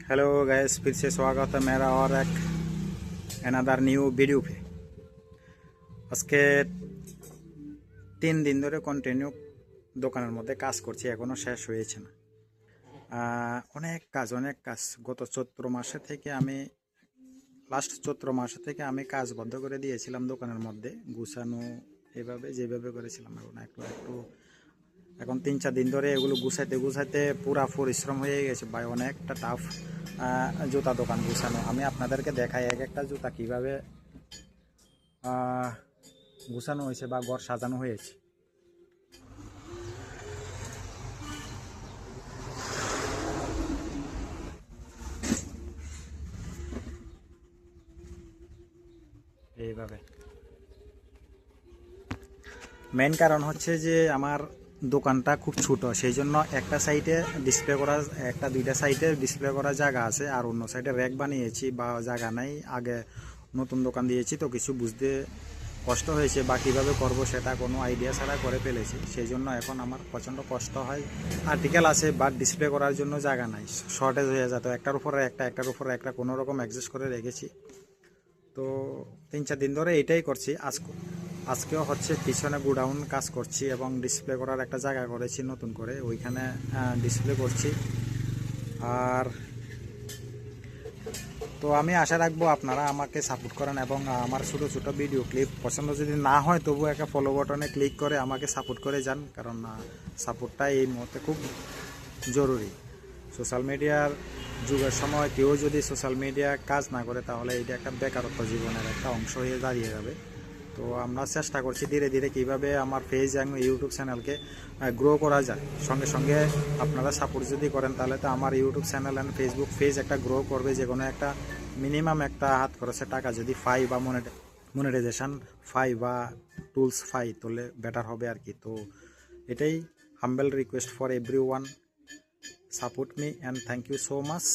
Hello guys, फिर से स्वागत है मेरा और एक अनदर নিউ ভিডিও पे। আজকে 3 দিন ধরে কন্টিনিউ দোকানের মধ্যে কাজ করছি, এখনো শেষ হয়েছে না। অনেক কাজ গত চৈত্র মাসে থেকে আমি কাজ বন্ধ করে দিয়েছিলাম। দোকানের মধ্যে গুছানো এভাবে যেভাবে করেছিলাম এখন 3-4 দিন ধরে এগুলো গুছাইতে পুরা পরিশ্রম হয়ে গেছে ভাই, অনেকটা টাফ। জুতা দোকান গুছানো, আমি আপনাদেরকে দেখাই এক একটা জুতা কিভাবে গুছানো হয়েছে বা ঘর সাজানো হয়েছে। এইভাবে মেন কারণ হচ্ছে যে আমার দোকানটা খুব ছোট, সেই জন্য একটা সাইডে ডিসপ্লে করা, একটা দুইটা সাইডে ডিসপ্লে করার জায়গা আছে, আর অন্য সাইডে র্যাক বানিয়েছি বা জায়গা নাই। আগে নতুন দোকান দিয়েছি তো কিছু বুঝতে কষ্ট হয়েছে বা কীভাবে করবো সেটা কোনো আইডিয়া ছাড়া করে ফেলেছি, সেই জন্য এখন আমার প্রচণ্ড কষ্ট হয়। আর্টিকেল আছে বাট ডিসপ্লে করার জন্য জায়গা নাই, শর্টেজ হয়ে যেত, একটার উপরে একটা কোনো রকম অ্যাডজাস্ট করে রেখেছি। তো 3-4 দিন ধরে এটাই করছি। আজকেও হচ্ছে পিছনে গোডাউন কাজ করছি এবং ডিসপ্লে করার একটা জায়গা করেছি নতুন করে, ওইখানে ডিসপ্লে করছি। আর তো আমি আশা রাখবো আপনারা আমাকে সাপোর্ট করেন এবং আমার ছোটো ছোটো ভিডিও ক্লিপ পছন্দ যদি না হয় তবু একটা ফলো বাটনে ক্লিক করে আমাকে সাপোর্ট করে যান, কারণ সাপোর্টটা এই মুহূর্তে খুব জরুরি। সোশ্যাল মিডিয়ার যুগের সময় কেউ যদি সোশ্যাল মিডিয়া কাজ না করে তাহলে এটা একটা বেকারত্ব জীবনের একটা অংশ হয়ে দাঁড়িয়ে যাবে। তো আমরা চেষ্টা করছি ধীরে ধীরে কীভাবে আমার পেজ এবং ইউটিউব চ্যানেলকে গ্রো করা যায়। সঙ্গে সঙ্গে আপনারা সাপোর্ট যদি করেন তাহলে তো আমার YouTube channel and Facebook page একটা গ্রো করবে। যে কোনো একটা মিনিমাম একটা হাত খরচের টাকা যদি পাই বা মনিটাইজেশন পাই বা টুলস পাই তাহলে বেটার হবে আর কি। তো এটাই humble request for everyone, support me and thank you so much.